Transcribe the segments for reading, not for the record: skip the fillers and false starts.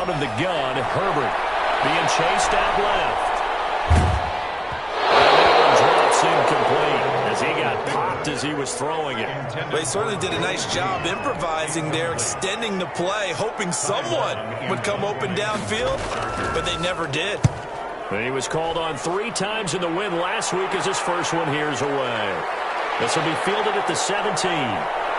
Out of the gun, Herbert being chased out left. And that one drops incomplete as he got popped as he was throwing it. Well, he certainly did a nice job improvising there, extending the play, hoping someone would come open downfield, but they never did. And he was called on 3 times in the win last week as his first one here's away. This will be fielded at the 17.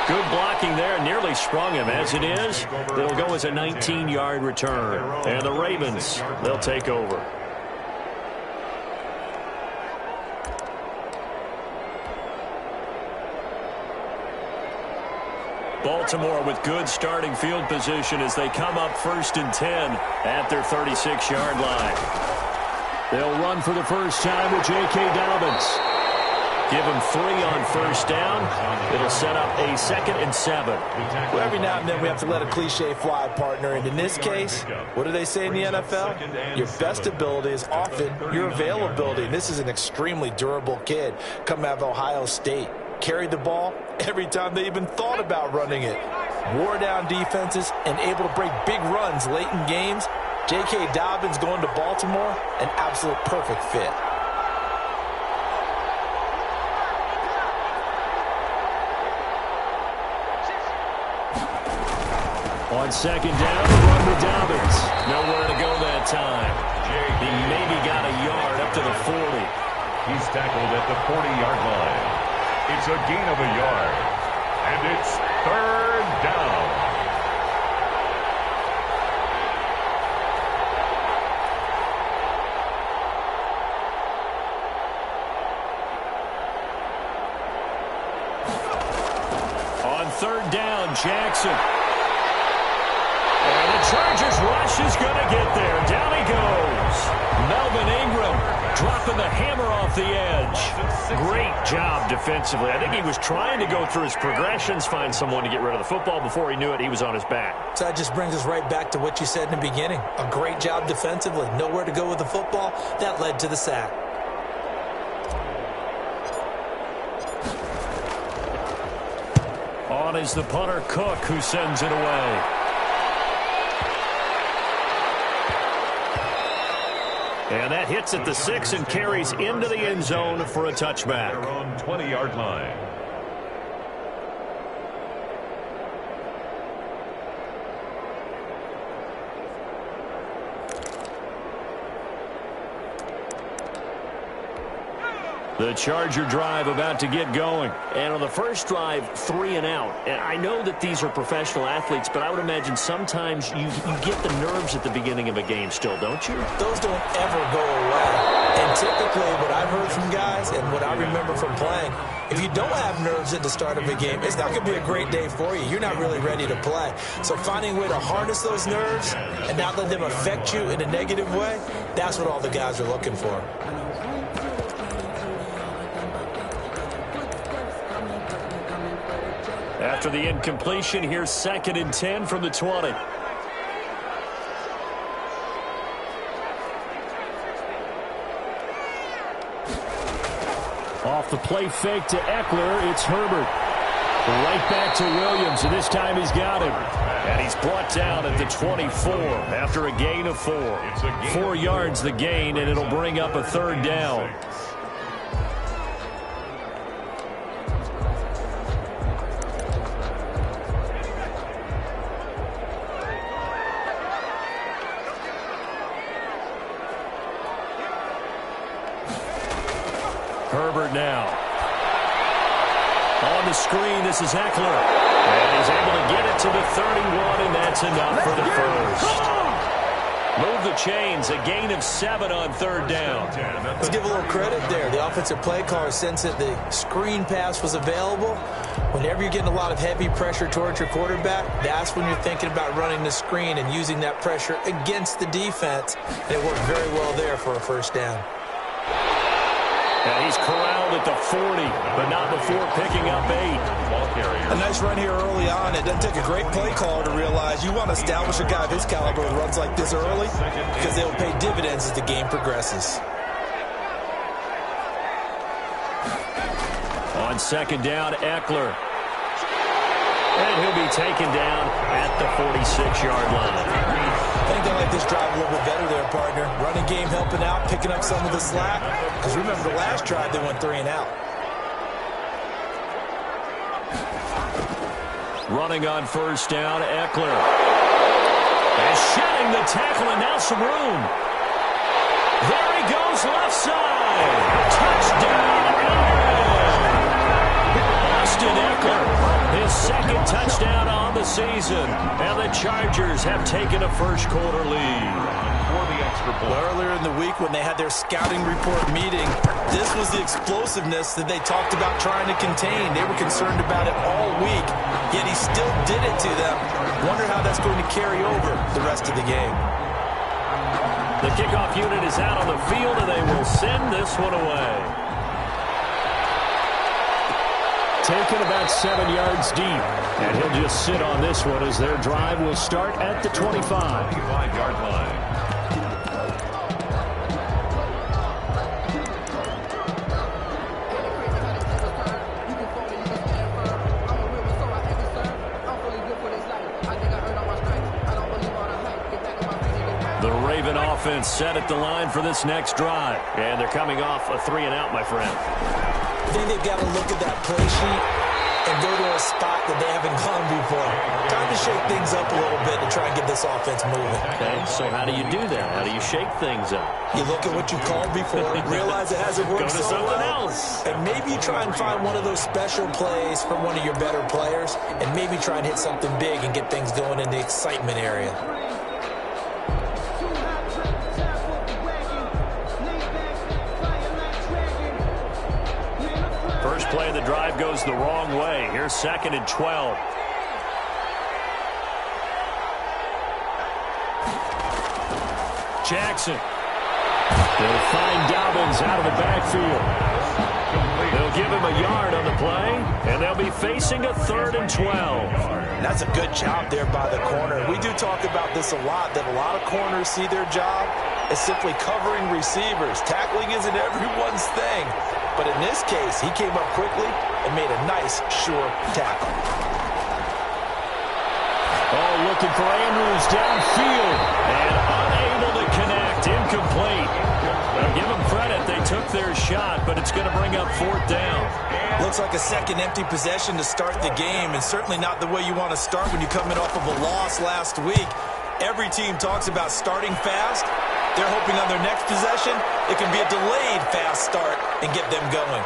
Good blocking there, nearly sprung him. As it is, it'll go as a 19-yard return. And the Ravens, they'll take over. Baltimore with good starting field position as they come up 1st and 10 at their 36-yard line. They'll run for the first time with J.K. Dobbins. Give him 3 on first down. It'll set up a 2nd and 7. Well, every now and then we have to let a cliche fly, partner. And in this case, what do they say in the NFL? Your best ability is often your availability. And this is an extremely durable kid coming out of Ohio State. Carried the ball every time they even thought about running it. Wore down defenses and able to break big runs late in games. J.K. Dobbins going to Baltimore, an absolute perfect fit. On 2nd down, run with Dobbins. Nowhere to go that time. He maybe got a yard up to the 40. He's tackled at the 40-yard line. It's a gain of a yard. And it's 3rd down. On 3rd down, Jackson. And the Chargers rush is going to get there. Down he goes. Melvin Ingram dropping the hammer off the edge. Great job defensively. I think he was trying to go through his progressions, find someone to get rid of the football. Before he knew it, he was on his back. So that just brings us right back to what you said in the beginning. A great job defensively. Nowhere to go with the football. That led to the sack. On is the punter, Cook, who sends it away. And that hits at the 6 and carries into the end zone for a touchback. They're on 20-yard line. The Charger drive about to get going. And on the first drive, 3 and out. And I know that these are professional athletes, but I would imagine sometimes you get the nerves at the beginning of a game still, don't you? Those don't ever go away. And typically what I've heard from guys and what I remember from playing, if you don't have nerves at the start of a game, it's not going to be a great day for you. You're not really ready to play. So finding a way to harness those nerves and not let them affect you in a negative way, that's what all the guys are looking for. After the incompletion, here's 2nd and 10 from the 20. Off the play fake to Eckler, it's Herbert. Right back to Williams, and this time he's got him. And he's brought down at the 24 after a gain of 4. 4 yards the gain, and it'll bring up a 3rd down. Herbert now. On the screen, this is Eckler. And he's able to get it to the 31, and that's enough for the first. Move the chains, a gain of 7 on 3rd down. Let's give a little credit there. The offensive play caller sensed that the screen pass was available. Whenever you're getting a lot of heavy pressure towards your quarterback, that's when you're thinking about running the screen and using that pressure against the defense. And it worked very well there for a first down. And he's corralled at the 40, but not before picking up 8. A nice run here early on. It doesn't take a great play caller to realize you want to establish a guy of his caliber with runs like this early because they'll pay dividends as the game progresses. On 2nd down, Eckler. And he'll be taken down at the 46-yard line. I think they like this drive a little bit better there, partner. Running game helping out, picking up some of the slack. Because remember, the last drive they went 3 and out. Running on first down, Eckler. And shedding the tackle, and now some room. There he goes, left side. Touchdown, Austin Eckler. His second touchdown on the season. And the Chargers have taken a first-quarter lead. Earlier in the week when they had their scouting report meeting, this was the explosiveness that they talked about trying to contain. They were concerned about it all week, yet he still did it to them. Wonder how that's going to carry over the rest of the game. The kickoff unit is out on the field, and they will send this one away. Taken about 7 yards deep, and he'll just sit on this one as their drive will start at the 25-yard line. Offense set at the line for this next drive. And they're coming off a 3-and-out, my friend. I think they've got to look at that play sheet and go to a spot that they haven't gone before. Time to shake things up a little bit to try and get this offense moving. Okay, so how do you do that? How do you shake things up? You look at what you called before, realize it hasn't worked so well, else. and maybe you try and find one of those special plays from one of your better players, and maybe try and hit something big and get things going in the excitement area. First play of the drive goes the wrong way. Here's 2nd and 12. Jackson. They'll find Dobbins out of the backfield. They'll give him a yard on the play, and they'll be facing a 3rd and 12. That's a good job there by the corner. We do talk about this a lot, that a lot of corners see their job as simply covering receivers. Tackling isn't everyone's thing. But in this case, he came up quickly and made a nice, sure tackle. Oh, looking for Andrews downfield. And unable to connect. Incomplete. Now, give them credit. They took their shot, but it's going to bring up 4th down. Looks like a second empty possession to start the game, and certainly not the way you want to start when you're coming off of a loss last week. Every team talks about starting fast. They're hoping on their next possession, it can be a delayed fast start and get them going.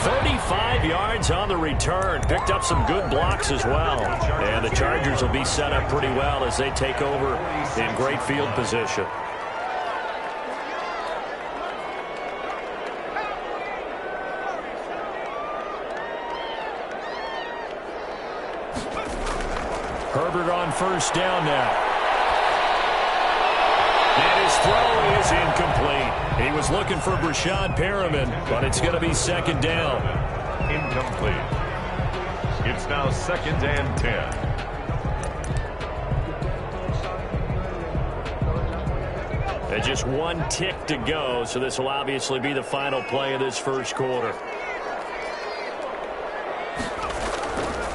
"35 yards on the return. Picked up some good blocks as well. And the Chargers will be set up pretty well as they take over in great field position. Herbert on first down now. And his throw is incomplete. He was looking for Brashad Perriman, but it's going to be 2nd down. Incomplete. It's now 2nd and 10. And just 1 tick to go, so this will obviously be the final play of this first quarter.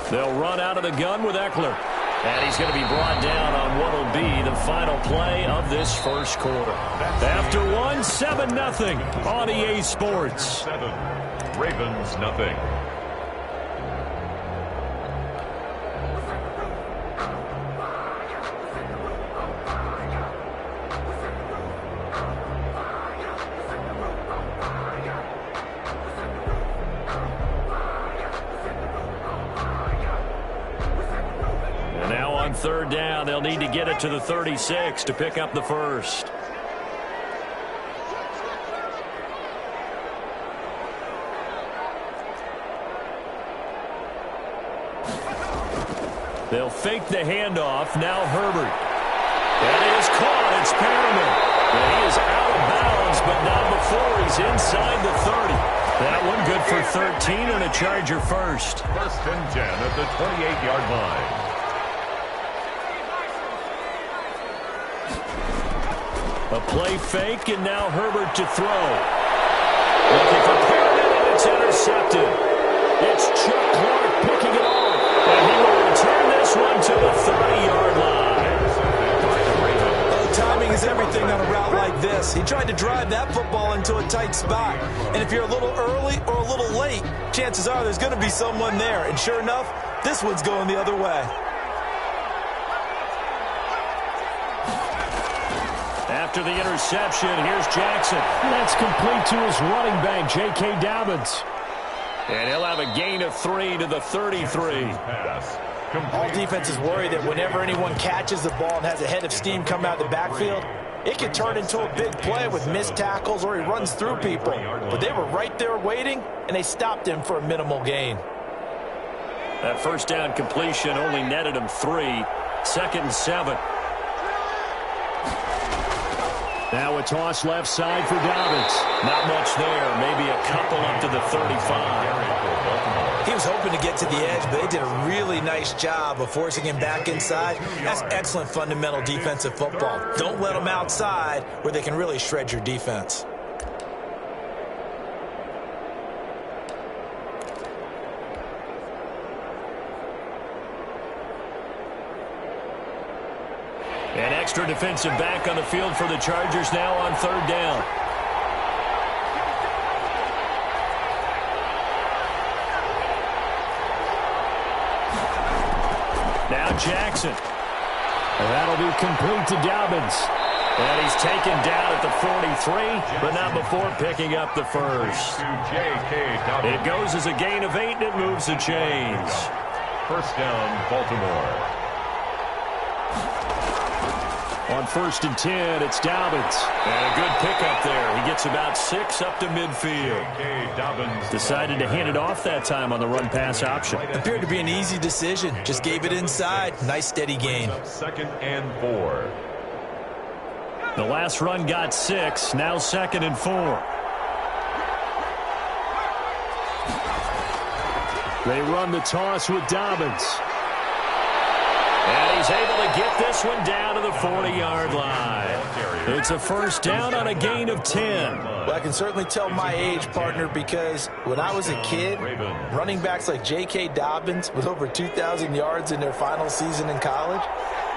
They'll run out of the gun with Eckler. And he's going to be brought down on what will be the final play of this first quarter. After 1, 7-0 on EA Sports. 7, Ravens nothing. On 3rd down, they'll need to get it to the 36 to pick up the first. They'll fake the handoff. Now Herbert. That is caught. It's Perriman. And he is out of bounds, but not before he's inside the 30. That one good for 13 and a Charger first. 1st and 10 at the 28-yard line. A play fake, and now Herbert to throw. Looking for Perriman, and it's intercepted. He tried to drive that football into a tight spot. And if you're a little early or a little late, chances are there's going to be someone there. And sure enough, this one's going the other way. After the interception, here's Jackson. That's complete to his running back, J.K. Dobbins. And he'll have a gain of 3 to the 33. All defenses worry that whenever anyone catches the ball and has a head of steam come out of the backfield, it could turn into a big play with missed tackles or he runs through people. But they were right there waiting, and they stopped him for a minimal gain. That first down completion only netted him 3. 2nd and 7. Now a toss left side for Dobbins. Not much there. Maybe a couple up to the 35. He was hoping to get to the edge, but they did a really nice job of forcing him back inside. That's excellent fundamental defensive football. Don't let them outside where they can really shred your defense. An extra defensive back on the field for the Chargers now on 3rd down. Now Jackson. And that'll be complete to Dobbins. And he's taken down at the 43, but not before picking up the first. It goes as a gain of 8, and it moves the chains. 1st down, Baltimore. On 1st and 10, it's Dobbins. And a good pickup there. He gets about 6 up to midfield. Decided to hand it off that time on the run-pass option. Appeared to be an easy decision. Just gave it inside. Nice, steady gain. 2nd and 4. The last run got 6. Now 2nd and 4. They run the toss with Dobbins. And he's able to get this one down to the 40-yard line. It's a 1st down on a gain of 10. Well, I can certainly tell my age, partner, because when I was a kid, running backs like J.K. Dobbins with over 2,000 yards in their final season in college,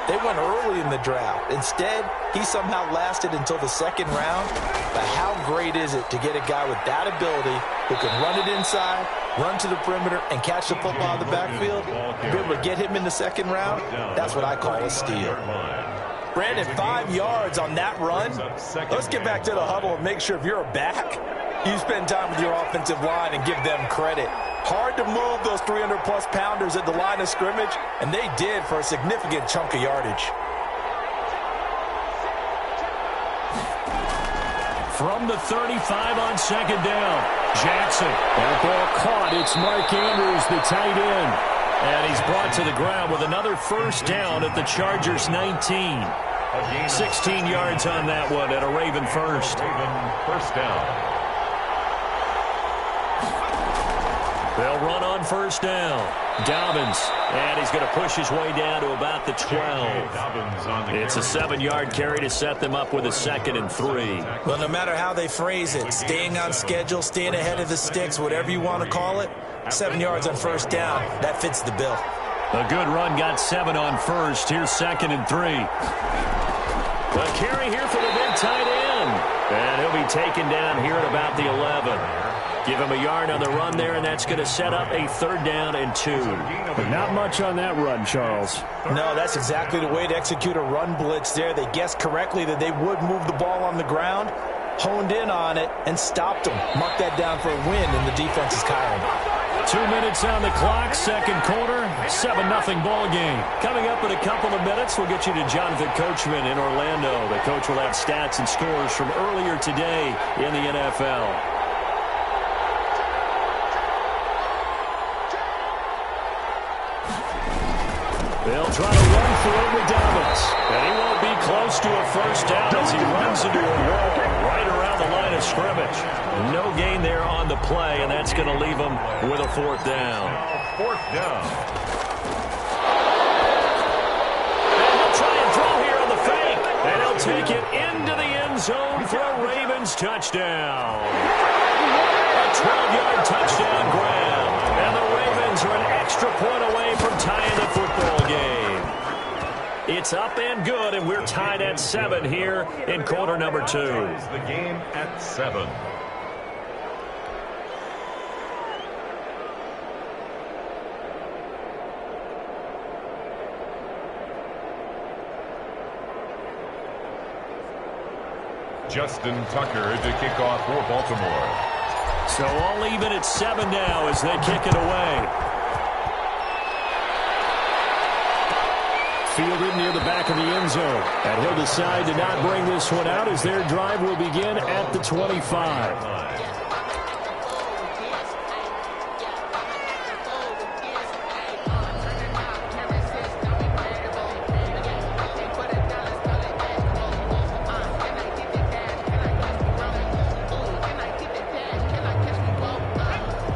they went early in the draft. Instead, he somehow lasted until the 2nd round. But how great is it to get a guy with that ability who can run it inside, run to the perimeter, and catch the football out of the backfield? To be able to get him in the 2nd round, that's what I call a steal. Brandon, 5 yards on that run. Let's get back to the huddle and make sure if you're a back, you spend time with your offensive line and give them credit. Hard to move those 300-plus pounders at the line of scrimmage, and they did for a significant chunk of yardage. From the 35 on 2nd down, Jackson. That ball caught. It's Mark Andrews, the tight end. And he's brought to the ground with another 1st down at the Chargers' 19. 16 yards on that one at a Raven 1st. 1st down. They'll run on 1st down. Dobbins, and he's going to push his way down to about the 12. It's a 7-yard carry to set them up with a 2nd and 3. Well, no matter how they phrase it, staying on schedule, staying ahead of the sticks, whatever you want to call it, 7 yards on 1st down, that fits the bill. A good run got 7 on 1st. Here's 2nd and 3. A carry here for the big tight end. And he'll be taken down here at about the 11. Give him a yard on the run there, and that's going to set up a 3rd down and 2. But not much on that run, Charles. No, that's exactly the way to execute a run blitz there. They guessed correctly that they would move the ball on the ground, honed in on it, and stopped them. Mark that down for a win in the defense's column. 2 minutes on the clock, 2nd quarter, 7-0 ball game. Coming up in a couple of minutes, we'll get you to Jonathan Coachman in Orlando. The coach will have stats and scores from earlier today in the NFL. They'll try to run for it with Dobbins. And he won't be close to a 1st down as he runs into a wall right around the line of scrimmage. No gain there on the play, and that's going to leave him with a 4th down. 4th down. And he'll try and throw here on the fake. And he'll take it into the end zone for a Ravens touchdown. A 12-yard touchdown grab. And the Ravens are an extra point away from tying the football game. It's It's up and good, and we're tied at 7 here in quarter number 2. Ties the game at 7. Justin Tucker to kick off for Baltimore. So all even at 7 now as they kick it away. Fielded near the back of the end zone. And he'll decide to not bring this one out as their drive will begin at the 25.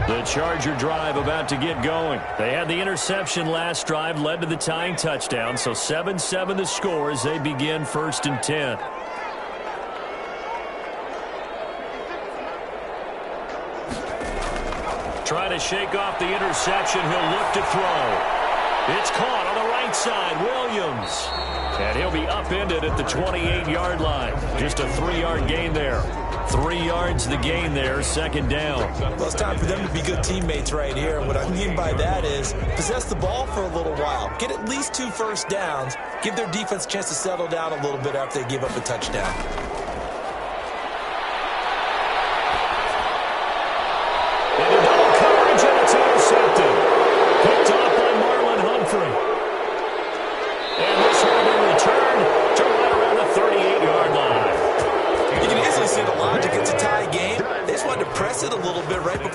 The Charger drive about to get going. They had the interception last drive, led to the tying touchdown, so 7-7 the score as they begin 1st and 10. Trying to shake off the interception. He'll look to throw. It's caught on the right side. Williams. And he'll be upended at the 28-yard line. Just a 3-yard gain there. 3 yards the gain there, 2nd down. Well, it's time for them to be good teammates right here. What I mean by that is possess the ball for a little while. Get at least 2 first downs. Give their defense a chance to settle down a little bit after they give up a touchdown. And a double coverage, and it's intercepted. Picked off by Marlon Humphrey. And this will be returned to right around the 38-yard line. You can easily see the logic. It's a tie game. They just wanted to press it a little bit right before